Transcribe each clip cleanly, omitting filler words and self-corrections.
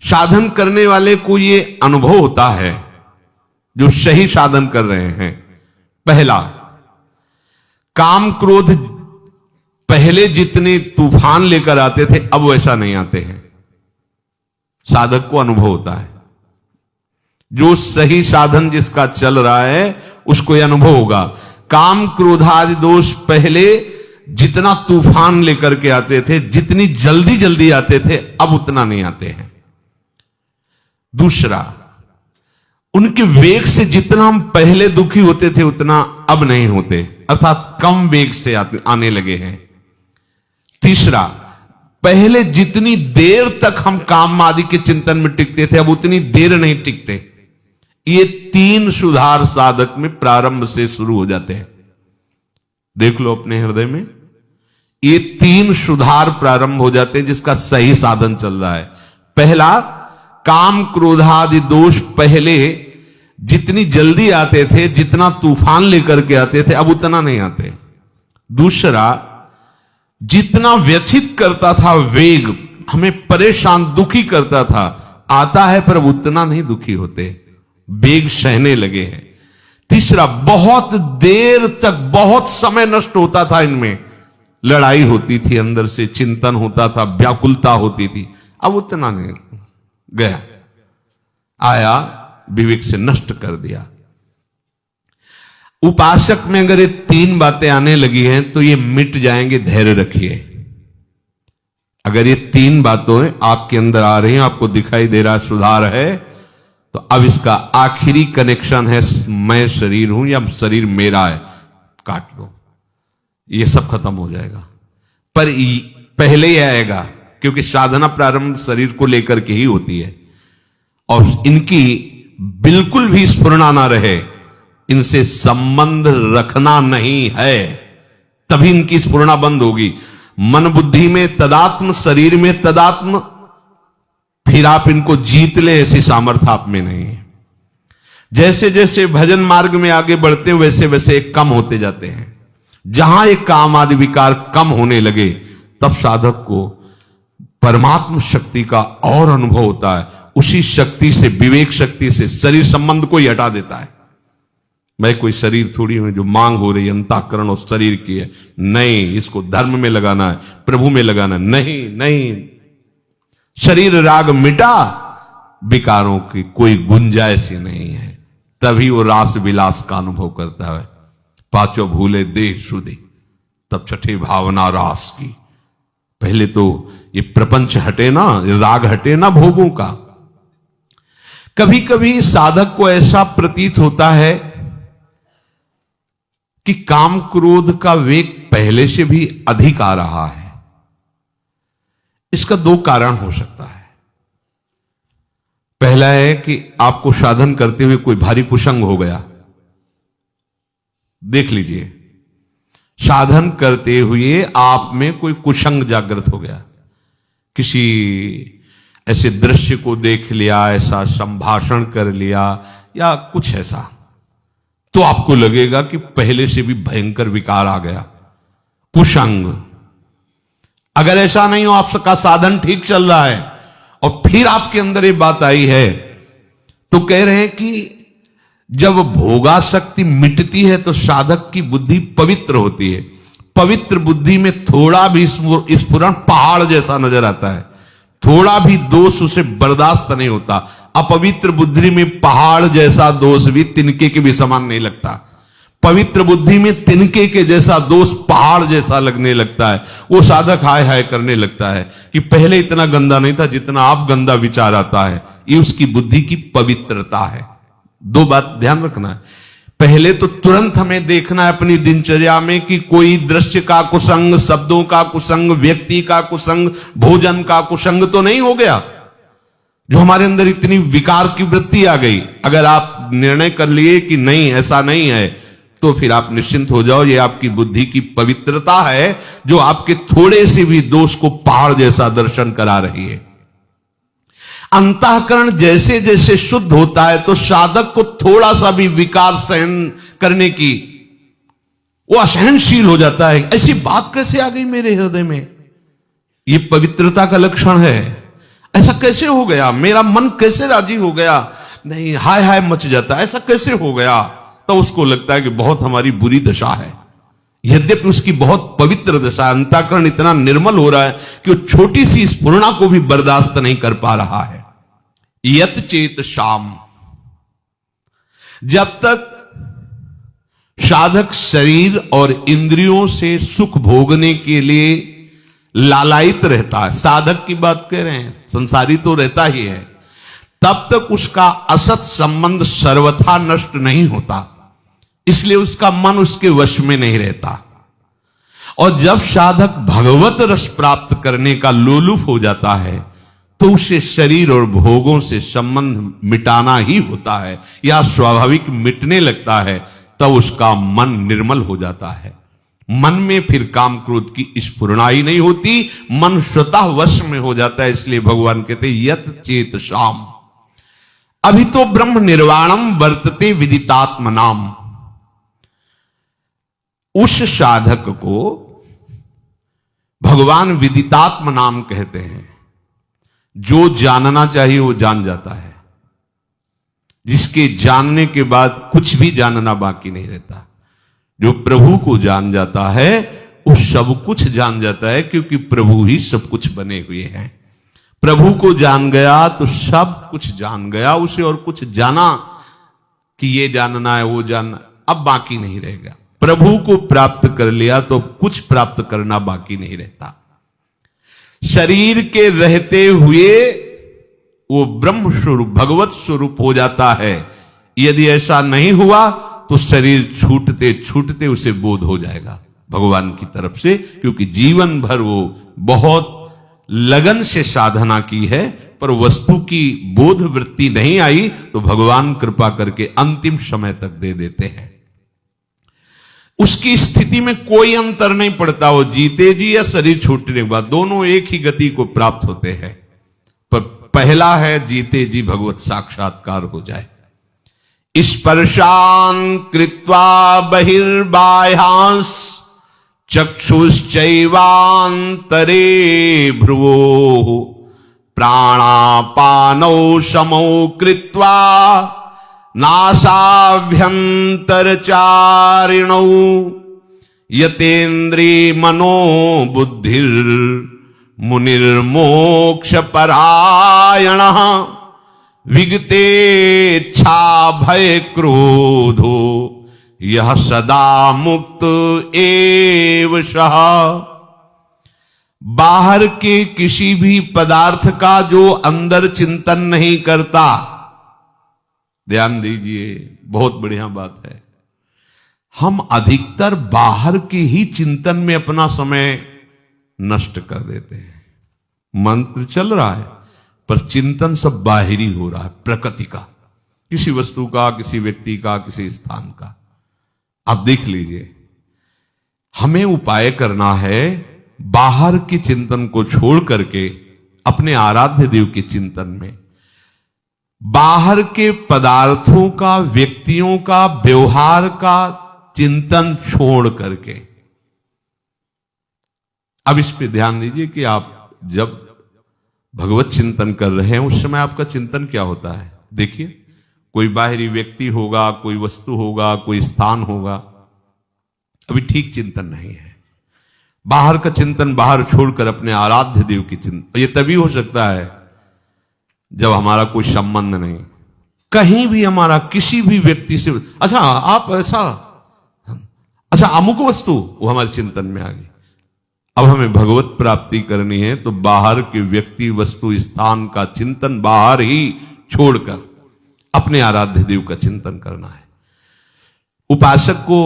साधन करने वाले को ये अनुभव होता है, जो सही साधन कर रहे हैं। पहला, काम क्रोध पहले जितने तूफान लेकर आते थे अब वैसा नहीं आते हैं। साधक को अनुभव होता है, जो सही साधन जिसका चल रहा है उसको यह अनुभव होगा। काम क्रोधादि दोष पहले जितना तूफान लेकर के आते थे, जितनी जल्दी जल्दी आते थे, अब उतना नहीं आते हैं। दूसरा, उनके वेग से जितना हम पहले दुखी होते थे उतना अब नहीं होते, अर्थात कम वेग से आने लगे हैं। तीसरा, पहले जितनी देर तक हम काम आदि के चिंतन में टिकते थे अब उतनी देर नहीं टिकते। ये तीन सुधार साधक में प्रारंभ से शुरू हो जाते हैं। देख लो अपने हृदय में, ये तीन सुधार प्रारंभ हो जाते हैं जिसका सही साधन चल रहा है। पहला, काम क्रोधादि दोष पहले जितनी जल्दी आते थे, जितना तूफान लेकर के आते थे, अब उतना नहीं आते। दूसरा, जितना व्यथित करता था वेग, हमें परेशान दुखी करता था, आता है पर उतना नहीं दुखी होते, वेग सहने लगे हैं। तीसरा, बहुत देर तक बहुत समय नष्ट होता था, इनमें लड़ाई होती थी, अंदर से चिंतन होता था, व्याकुलता होती थी, अब उतना नहीं, गया आया विवेक से नष्ट कर दिया। उपासक में अगर ये तीन बातें आने लगी हैं तो ये मिट जाएंगे, धैर्य रखिए। अगर ये तीन बातें आपके अंदर आ रही हैं, आपको दिखाई दे रहा सुधार है, तो अब इसका आखिरी कनेक्शन है मैं शरीर हूं या शरीर मेरा है, काट दो, ये सब खत्म हो जाएगा। पर पहले ही आएगा, क्योंकि साधना प्रारंभ शरीर को लेकर के ही होती है, और इनकी बिल्कुल भी स्फुरना ना रहे, इनसे संबंध रखना नहीं है, तभी इनकी स्फुरना बंद होगी। मन बुद्धि में तदात्म, शरीर में तदात्म, फिर आप इनको जीत ले ऐसी सामर्थ्य आप में नहीं है। जैसे जैसे भजन मार्ग में आगे बढ़ते हैं वैसे वैसे कम होते जाते हैं। जहां एक काम आदि विकार कम होने लगे तब साधक को परमात्म शक्ति का और अनुभव होता है। उसी शक्ति से, विवेक शक्ति से शरीर संबंध को ही हटा देता है। मैं कोई शरीर थोड़ी हूं जो मांग हो रही है अंतःकरण और शरीर की है, नहीं, इसको धर्म में लगाना है, प्रभु में लगाना है, नहीं नहीं, शरीर राग मिटा, विकारों की कोई गुंजाइश ही नहीं है, तभी वो रास विलास का अनुभव करता है। पांचों भूले देह सुधि, तब छठे भावना रास की। पहले तो ये प्रपंच हटे ना, राग हटे ना भोगों का। कभी कभी साधक को ऐसा प्रतीत होता है कि काम क्रोध का वेग पहले से भी अधिक आ रहा है। इसका दो कारण हो सकता है। पहला है कि आपको साधन करते हुए कोई भारी कुसंग हो गया। देख लीजिए, साधन करते हुए आप में कोई कुसंग जागृत हो गया, किसी ऐसे दृश्य को देख लिया, ऐसा संभाषण कर लिया या कुछ ऐसा, तो आपको लगेगा कि पहले से भी भयंकर विकार आ गया, कुसंग। अगर ऐसा नहीं हो, आपका साधन ठीक चल रहा है और फिर आपके अंदर ये बात आई है, तो कह रहे हैं कि जब भोगासक्ति मिटती है तो साधक की बुद्धि पवित्र होती है। पवित्र बुद्धि में थोड़ा भी स्फुरण पहाड़ जैसा नजर आता है, थोड़ा भी दोष उसे बर्दाश्त नहीं होता। अपवित्र बुद्धि में पहाड़ जैसा दोष भी तिनके के भी समान नहीं लगता, पवित्र बुद्धि में तिनके के जैसा दोष पहाड़ जैसा लगने लगता है। वो साधक हाय हाय करने लगता है कि पहले इतना गंदा नहीं था जितना आप गंदा विचार आता है। ये उसकी बुद्धि की पवित्रता है। दो बात ध्यान रखना है। पहले तो तुरंत हमें देखना है अपनी दिनचर्या में कि कोई दृश्य का कुसंग, शब्दों का कुसंग, व्यक्ति का कुसंग, भोजन का कुसंग तो नहीं हो गया, जो हमारे अंदर इतनी विकार की वृत्ति आ गई। अगर आप निर्णय कर लिए कि नहीं ऐसा नहीं है, तो फिर आप निश्चिंत हो जाओ, ये आपकी बुद्धि की पवित्रता है जो आपके थोड़े से भी दोष को पहाड़ जैसा दर्शन करा रही है। अंतःकरण जैसे जैसे शुद्ध होता है तो साधक को थोड़ा सा भी विकार सहन करने की वो असहनशील हो जाता है। ऐसी बात कैसे आ गई मेरे हृदय में? ये पवित्रता का लक्षण है। ऐसा कैसे हो गया, मेरा मन कैसे राजी हो गया, नहीं हाय हाय मच जाता, ऐसा कैसे हो गया। तो उसको लगता है कि बहुत हमारी बुरी दशा है, यद्यपि उसकी बहुत पवित्र दशा, अंतःकरण इतना निर्मल हो रहा है कि वो छोटी सी स्फुरणा को भी बर्दाश्त नहीं कर पा रहा है। यत चेत शाम, जब तक साधक शरीर और इंद्रियों से सुख भोगने के लिए लालायित रहता है, साधक की बात कह रहे हैं, संसारी तो रहता ही है, तब तक उसका असत संबंध सर्वथा नष्ट नहीं होता, इसलिए उसका मन उसके वश में नहीं रहता। और जब साधक भगवत रस प्राप्त करने का लोलुप हो जाता है तो उसे शरीर और भोगों से संबंध मिटाना ही होता है, या स्वाभाविक मिटने लगता है, तब उसका मन निर्मल हो जाता है। मन में फिर काम क्रोध की स्फुरणा ही नहीं होती, मन स्वतः वश में हो जाता है। इसलिए भगवान कहते यत चेत शाम, अभी तो ब्रह्म निर्वाणम वर्तते विदितात्मनाम। उस साधक को भगवान विदितात्म नाम कहते हैं, जो जानना चाहिए वो जान जाता है, जिसके जानने के बाद कुछ भी जानना बाकी नहीं रहता। जो प्रभु को जान जाता है वो सब कुछ जान जाता है, क्योंकि प्रभु ही सब कुछ बने हुए हैं। प्रभु को जान गया तो सब कुछ जान गया, उसे और कुछ जाना कि ये जानना है वो जानना अब बाकी नहीं रहेगा। प्रभु को प्राप्त कर लिया तो कुछ प्राप्त करना बाकी नहीं रहता। शरीर के रहते हुए वो ब्रह्म स्वरूप भगवत स्वरूप हो जाता है। यदि ऐसा नहीं हुआ तो शरीर छूटते छूटते उसे बोध हो जाएगा भगवान की तरफ से, क्योंकि जीवन भर वो बहुत लगन से साधना की है, पर वस्तु की बोध वृत्ति नहीं आई तो भगवान कृपा करके अंतिम समय तक दे देते हैं। उसकी स्थिति में कोई अंतर नहीं पड़ता, वो जीते जी या शरीर छूटने के बाद, दोनों एक ही गति को प्राप्त होते हैं। पर पहला है जीते जी भगवत साक्षात्कार हो जाए। स्पर्शान कृत्वा बहिर्बाह्यांस चक्षुश्चैवांतरे भ्रुवो प्राणापानौ समौ कृत्वा नासाभ्यंतरचारिणौ यतेन्द्रिय मनो बुद्धिर मुनिर्मोक्ष परायणः विगतेच्छा भय क्रोधो यह सदा मुक्त एव सः। बाहर के किसी भी पदार्थ का जो अंदर चिंतन नहीं करता, ध्यान दीजिए बहुत बढ़िया बात है, हम अधिकतर बाहर के ही चिंतन में अपना समय नष्ट कर देते हैं। मंत्र चल रहा है पर चिंतन सब बाहरी हो रहा है, प्रकृति का, किसी वस्तु का, किसी व्यक्ति का, किसी स्थान का। आप देख लीजिए, हमें उपाय करना है बाहर के चिंतन को छोड़ करके अपने आराध्य देव के चिंतन में, बाहर के पदार्थों का, व्यक्तियों का, व्यवहार का चिंतन छोड़ करके। अब इस पे ध्यान दीजिए कि आप जब भगवत चिंतन कर रहे हैं उस समय आपका चिंतन क्या होता है। देखिए, कोई बाहरी व्यक्ति होगा, कोई वस्तु होगा, कोई स्थान होगा, अभी ठीक चिंतन नहीं है। बाहर का चिंतन बाहर छोड़कर अपने आराध्य देव की चिंतन, ये तभी हो सकता है जब हमारा कोई संबंध नहीं, कहीं भी हमारा किसी भी व्यक्ति से, अच्छा आप ऐसा, अच्छा अमुक वस्तु, वो हमारे चिंतन में आ गई। अब हमें भगवत प्राप्ति करनी है तो बाहर के व्यक्ति, वस्तु, स्थान का चिंतन बाहर ही छोड़कर अपने आराध्य देव का चिंतन करना है। उपासक को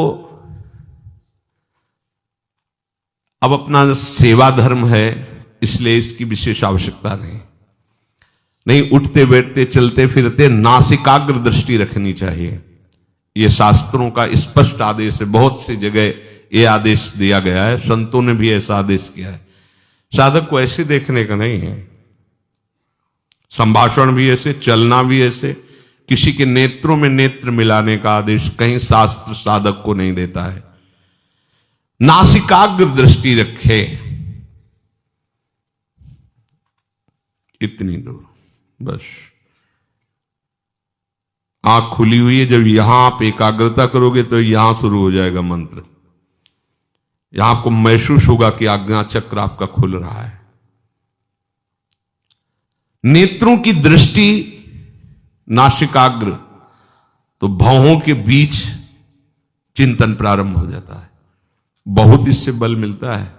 अब अपना सेवा धर्म है, इसलिए इसकी विशेष आवश्यकता नहीं, उठते बैठते चलते फिरते नासिकाग्र दृष्टि रखनी चाहिए। यह शास्त्रों का स्पष्ट आदेश है, बहुत सी जगह यह आदेश दिया गया है, संतों ने भी ऐसा आदेश किया है। साधक को ऐसे देखने का नहीं है, संभाषण भी ऐसे, चलना भी ऐसे, किसी के नेत्रों में नेत्र मिलाने का आदेश कहीं शास्त्र साधक को नहीं देता है। नासिकाग्र दृष्टि रखे, इतनी दूर बस। आंख खुली हुई है, जब यहां आप एकाग्रता करोगे तो यहां शुरू हो जाएगा मंत्र। यहां आपको महसूस होगा कि आज्ञा चक्र आपका खुल रहा है। नेत्रों की दृष्टि नासिकाग्र, तो भौहों के बीच चिंतन प्रारंभ हो जाता है। बहुत इससे बल मिलता है।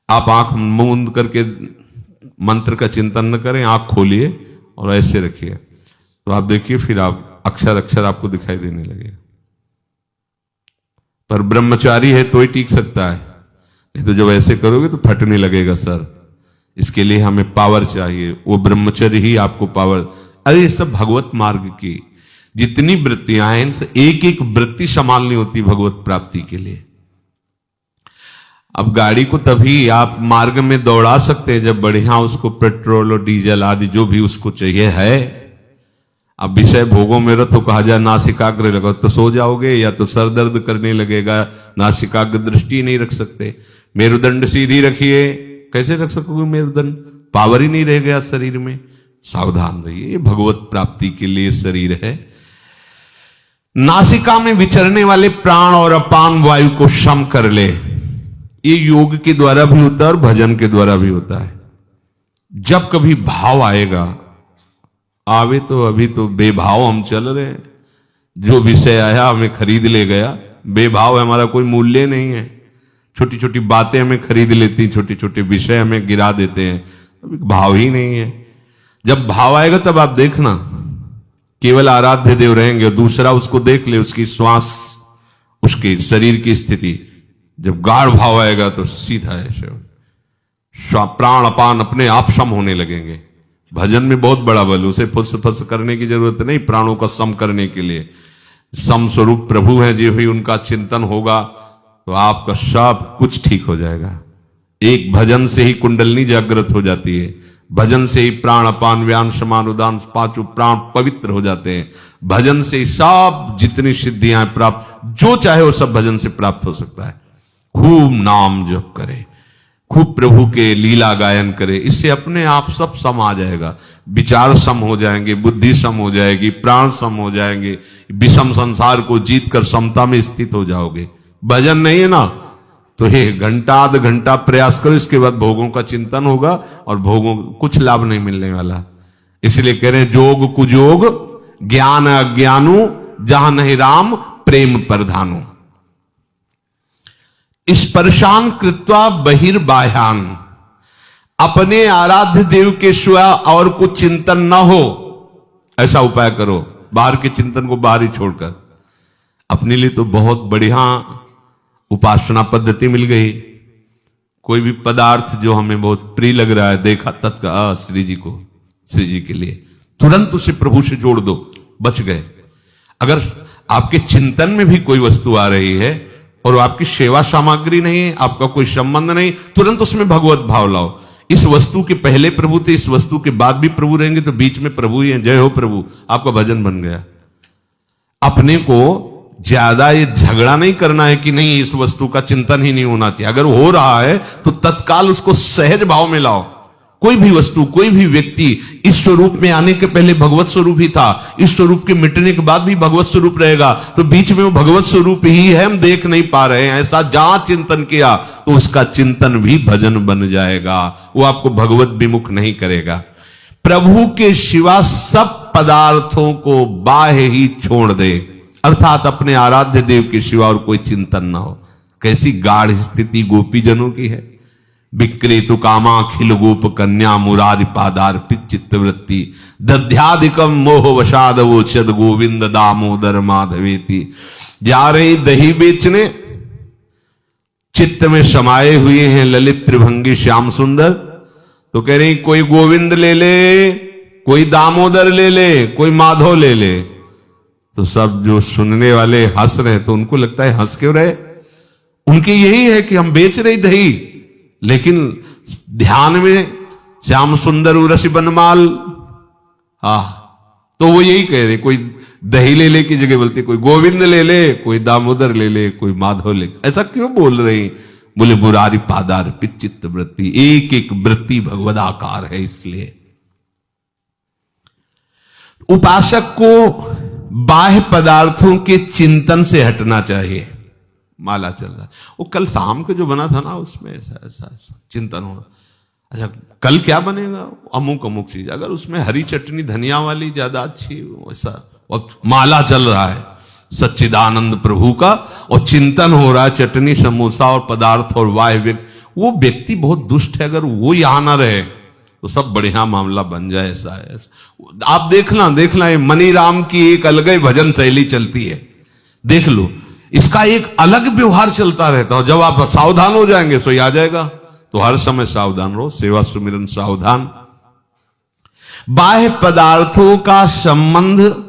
आप आंख मूंद करके मंत्र का चिंतन न करें, आंख खोलिए और ऐसे रखिए, तो आप देखिए फिर आप अक्षर अक्षर आपको दिखाई देने लगेगा। पर ब्रह्मचारी है तो ही टिक सकता है, नहीं तो जब ऐसे करोगे तो फटने लगेगा सर। इसके लिए हमें पावर चाहिए, वो ब्रह्मचर्य ही आपको पावर। अरे ये सब भगवत मार्ग की जितनी वृत्तियां हैं, इनसे एक एक वृत्ति संभालनी होती भगवत प्राप्ति के लिए। अब गाड़ी को तभी आप मार्ग में दौड़ा सकते हैं जब बढ़िया उसको पेट्रोल और डीजल आदि जो भी उसको चाहिए है। अब विषय भोगों में रत हो, कहा जाए नासिकाग्र लगा तो सो जाओगे, या तो सर दर्द करने लगेगा। नासिकाग्र दृष्टि नहीं रख सकते। मेरुदंड सीधी रखिए, कैसे रख सकोगे मेरुदंड? पावर ही नहीं रह गया शरीर में। सावधान रहिए, भगवत प्राप्ति के लिए शरीर है। नासिका में विचरने वाले प्राण और अपान वायु को सम कर ले। ये योग के द्वारा भी होता है और भजन के द्वारा भी होता है। जब कभी भाव आएगा, आवे तो अभी तो बेभाव हम चल रहे हैं, जो विषय आया हमें खरीद ले गया। बेभाव है, हमारा कोई मूल्य नहीं है। छोटी छोटी बातें हमें खरीद लेती, छोटे छोटे विषय हमें गिरा देते हैं, अभी भाव ही नहीं है। जब भाव आएगा तब आप देखना, केवल आराध्य देव रहेंगे, दूसरा उसको देख ले, उसकी श्वास, उसके शरीर की स्थिति। जब गाढ़ भाव आएगा तो सीधा ऐसे प्राण अपान अपने आप सम होने लगेंगे। भजन में बहुत बड़ा बल, उसे फुस फुस करने की जरूरत नहीं। प्राणों का सम करने के लिए सम स्वरूप प्रभु हैं, जो भी उनका चिंतन होगा तो आपका सब कुछ ठीक हो जाएगा। एक भजन से ही कुंडलनी जागृत हो जाती है। भजन से ही प्राण अपान व्यान समान उदान पांचों प्राण पवित्र हो जाते हैं। भजन से ही सब जितनी सिद्धियां प्राप्त, जो चाहे वो सब भजन से प्राप्त हो सकता है। खूब नाम जप करे, खूब प्रभु के लीला गायन करे, इससे अपने आप सब सम आ जाएगा। विचार सम हो जाएंगे, बुद्धि सम हो जाएगी, प्राण सम हो जाएंगे। विषम संसार को जीत कर समता में स्थित हो जाओगे। भजन नहीं है ना, तो ये घंटा आध घंटा प्रयास करो, इसके बाद भोगों का चिंतन होगा और भोगों कुछ लाभ नहीं मिलने वाला। इसलिए कह रहे हैं जोग कुजोग ज्ञान अज्ञानु जहां नहीं राम प्रेम प्रधानु। स्पर्शान कृत्वा बहिर्बाह्यान, अपने आराध्य देव के सिवा और कुछ चिंतन न हो, ऐसा उपाय करो। बाहर के चिंतन को बाहर ही छोड़कर अपने लिए तो बहुत बढ़िया उपासना पद्धति मिल गई। कोई भी पदार्थ जो हमें बहुत प्रिय लग रहा है, देखा तत्काल श्री जी को, श्री जी के लिए तुरंत उसे प्रभु से जोड़ दो, बच गए। अगर आपके चिंतन में भी कोई वस्तु आ रही है और आपकी सेवा सामग्री नहीं है, आपका कोई संबंध नहीं, तुरंत उसमें भगवत भाव लाओ। इस वस्तु के पहले प्रभु थे, इस वस्तु के बाद भी प्रभु रहेंगे, तो बीच में प्रभु ही है। जय हो प्रभु, आपका भजन बन गया। अपने को ज्यादा ये झगड़ा नहीं करना है कि नहीं इस वस्तु का चिंतन ही नहीं होना चाहिए। अगर हो रहा है तो तत्काल उसको सहज भाव में लाओ। कोई भी वस्तु, कोई भी व्यक्ति इस स्वरूप में आने के पहले भगवत स्वरूप ही था, इस स्वरूप के मिटने के बाद भी भगवत स्वरूप रहेगा, तो बीच में वो भगवत स्वरूप ही है, हम देख नहीं पा रहे हैं। ऐसा जहां चिंतन किया तो उसका चिंतन भी भजन बन जाएगा, वो आपको भगवत विमुख नहीं करेगा। प्रभु के सिवा सब पदार्थों को बाह्य ही छोड़ दे, अर्थात अपने आराध्य देव के सिवा और कोई चिंतन ना हो। कैसी गाढ़ स्थिति गोपी जनों की है। विक्रेतु कामा खिल गोप कन्या मुरारी पादार्पित चित्तवृत्ति दध्याधिकम मोह वशाद वोचद गोविंद दामोदर माधवेति। जा रही दही बेचने, चित्त में समाये हुए हैं ललित त्रिभंगी श्याम सुंदर, तो कह रही कोई गोविंद ले ले, कोई दामोदर ले ले, कोई माधव ले ले। तो सब जो सुनने वाले हंस रहे, तो उनको लगता है हंस क्यों रहे, उनकी यही है कि हम बेच रही दही, लेकिन ध्यान में श्याम सुंदर उरसी बनमाल। तो वो यही कह रहे, कोई दही ले ले की जगह बोलते कोई गोविंद ले ले, कोई दामोदर ले ले, कोई माधव ले। ऐसा क्यों बोल रहे? बोले मुरारी पादार्पित चित्त वृत्ति, एक एक वृत्ति भगवदाकार है, इसलिए उपासक को बाह्य पदार्थों के चिंतन से हटना चाहिए। माला चल रहा, वो कल शाम को जो बना था ना, उसमें ऐसा ऐसा चिंतन होना, अच्छा कल क्या बनेगा, अमुक अमुक चीज, अगर उसमें हरी चटनी धनिया वाली ज्यादा अच्छी, वैसा माला चल रहा है सच्चिदानंद प्रभु का और चिंतन हो रहा है चटनी समोसा और पदार्थ और वाह्य, वो व्यक्ति बहुत दुष्ट है, अगर वो यहां ना रहे तो सब बढ़िया मामला बन जाए। ऐसा है, आप देखना ये मनीराम की एक अलग ही भजन शैली चलती है, देख लो, इसका एक अलग व्यवहार चलता रहता है। जब आप सावधान हो जाएंगे सो आ जाएगा, तो हर समय सावधान रहो, सेवा सुमिरन सावधान। बाह्य पदार्थों का संबंध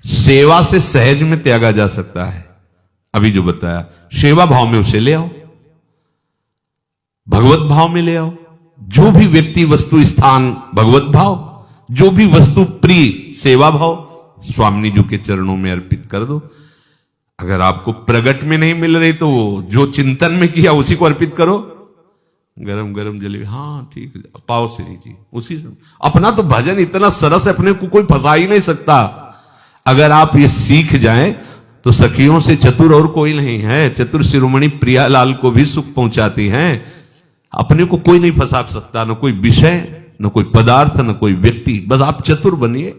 सेवा से सहज में त्यागा जा सकता है। अभी जो बताया, सेवा भाव में उसे ले आओ, भगवत भाव में ले आओ। जो भी व्यक्ति वस्तु स्थान भगवत भाव, जो भी वस्तु प्रिय सेवा भाव, स्वामी जी के चरणों में अर्पित कर दो। अगर आपको प्रगट में नहीं मिल रही तो जो चिंतन में किया उसी को अर्पित करो। गरम गरम जलेबी, हाँ ठीक है, पाओ श्री जी, उसी से। अपना तो भजन इतना सरस है, अपने को कोई फंसा ही नहीं सकता। अगर आप ये सीख जाएं तो सखियों से चतुर और कोई नहीं है। चतुर शिरोमणि प्रियालाल को भी सुख पहुंचाती हैं। अपने को कोई नहीं फंसा सकता, न कोई विषय, न कोई पदार्थ, न कोई व्यक्ति। बस आप चतुर बनिए।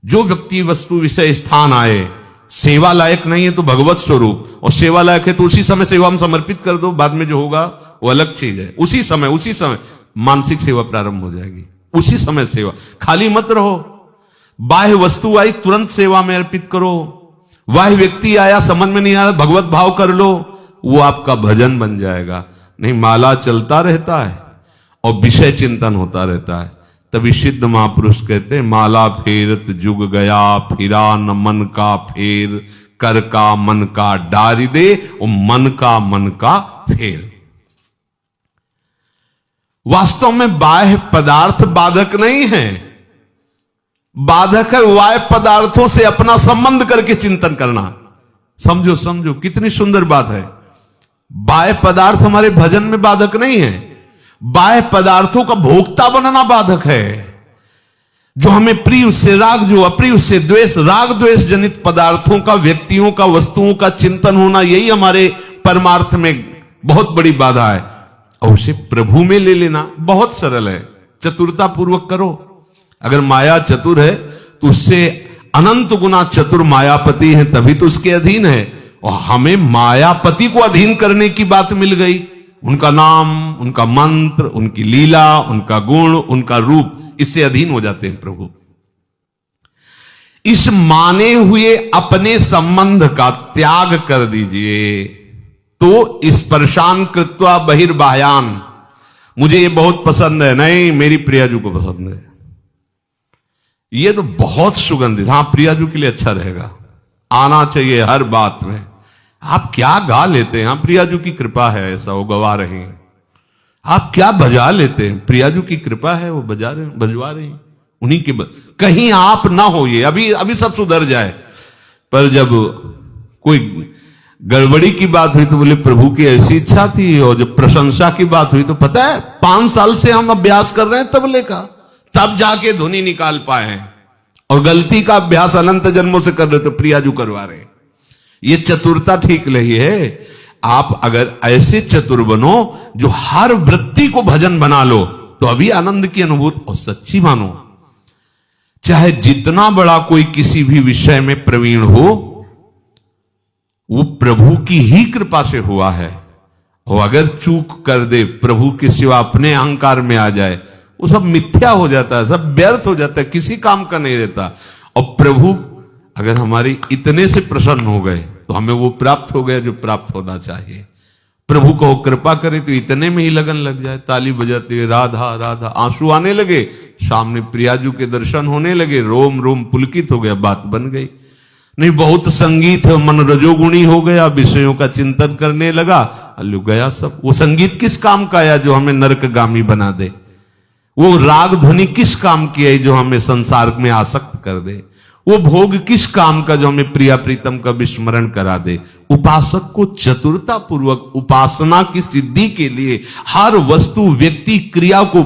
जो व्यक्ति वस्तु विषय स्थान आए, सेवा लायक नहीं है तो भगवत स्वरूप, और सेवा लायक है तो उसी समय सेवा में समर्पित कर दो। बाद में जो होगा वो अलग चीज है। उसी समय मानसिक सेवा प्रारंभ हो जाएगी। उसी समय सेवा, खाली मत रहो। बाह्य वस्तु आई तुरंत सेवा में अर्पित करो। बाह्य व्यक्ति आया समझ में नहीं आ रहा, भगवत भाव कर लो, वो आपका भजन बन जाएगा। नहीं, माला चलता रहता है और विषय चिंतन होता रहता है। तभी सिद्ध महापुरुष कहते हैं, माला फेरत जुग गया, फिरा न मन का फेर, कर का मन का डारी दे, और मन का फेर। वास्तव में बाह्य पदार्थ बाधक नहीं है, बाधक है बाह्य पदार्थों से अपना संबंध करके चिंतन करना। समझो कितनी सुंदर बात है। बाह्य पदार्थ हमारे भजन में बाधक नहीं है, बाह्य पदार्थों का भोक्ता बनना बाधक है। जो हमें प्रिय उससे राग, जो अप्रिय उससे द्वेष, राग द्वेष जनित पदार्थों का, व्यक्तियों का, वस्तुओं का चिंतन होना, यही हमारे परमार्थ में बहुत बड़ी बाधा है। और उसे प्रभु में ले लेना बहुत सरल है। चतुरता पूर्वक करो। अगर माया चतुर है तो उससे अनंत गुना चतुर मायापति है, तभी तो उसके अधीन है। और हमें मायापति को अधीन करने की बात मिल गई। उनका नाम, उनका मंत्र, उनकी लीला, उनका गुण, उनका रूप, इससे अधीन हो जाते हैं प्रभु। इस माने हुए अपने संबंध का त्याग कर दीजिए। तो स्पर्शान कृत्वा बहिर्बाह्यान, मुझे ये बहुत पसंद है, नहीं मेरी प्रियाजू को पसंद है, ये तो बहुत सुगंधित, हाँ प्रियाजू के लिए अच्छा रहेगा, आना चाहिए हर बात में। आप क्या गा लेते हैं, हाँ प्रियाजू की कृपा है, ऐसा वो गवा रहे हैं। आप क्या बजा लेते हैं, प्रियाजू की कृपा है, वो बजा रहे हैं, बजवा रहे हैं उन्हीं के कहीं आप ना हो। ये अभी सब सुधर जाए, पर जब कोई गड़बड़ी की बात हुई तो बोले प्रभु की ऐसी इच्छा थी। और जब प्रशंसा की बात हुई तो पता है 5 साल से हम अभ्यास कर रहे हैं तबले का, तब जाके ध्वनि निकाल पाए हैं। और गलती का अभ्यास अनंत जन्मों से कर रहे तो प्रियाजू करवा रहे। ये चतुरता ठीक नहीं है। आप अगर ऐसे चतुर बनो जो हर वृत्ति को भजन बना लो, तो अभी आनंद की अनुभूति और सच्ची मानो। चाहे जितना बड़ा कोई किसी भी विषय में प्रवीण हो, वो प्रभु की ही कृपा से हुआ है। और अगर चूक कर दे, प्रभु के सिवा अपने अहंकार में आ जाए, वो सब मिथ्या हो जाता है, सब व्यर्थ हो जाता है, किसी काम का नहीं रहता। और प्रभु अगर हमारी इतने से प्रसन्न हो गए तो हमें वो प्राप्त हो गया जो प्राप्त होना चाहिए। प्रभु को कृपा करे तो इतने में ही लगन लग जाए, ताली बजाते हुए राधा राधा, आंसू आने लगे, सामने प्रियाजू के दर्शन होने लगे, रोम रोम पुलकित हो गया, बात बन गई। नहीं, बहुत संगीत है, मन रजोगुणी हो गया, विषयों का चिंतन करने लगा, अल्लू गया सब। वो संगीत किस काम का आया जो हमें नरकगामी बना दे? वो राग ध्वनि किस काम की है जो हमें संसार में आसक्त कर दे? वो भोग किस काम का जो हमें प्रिया प्रीतम का विस्मरण करा दे? उपासक को चतुरता पूर्वक उपासना की सिद्धि के लिए हर वस्तु, व्यक्ति, क्रिया को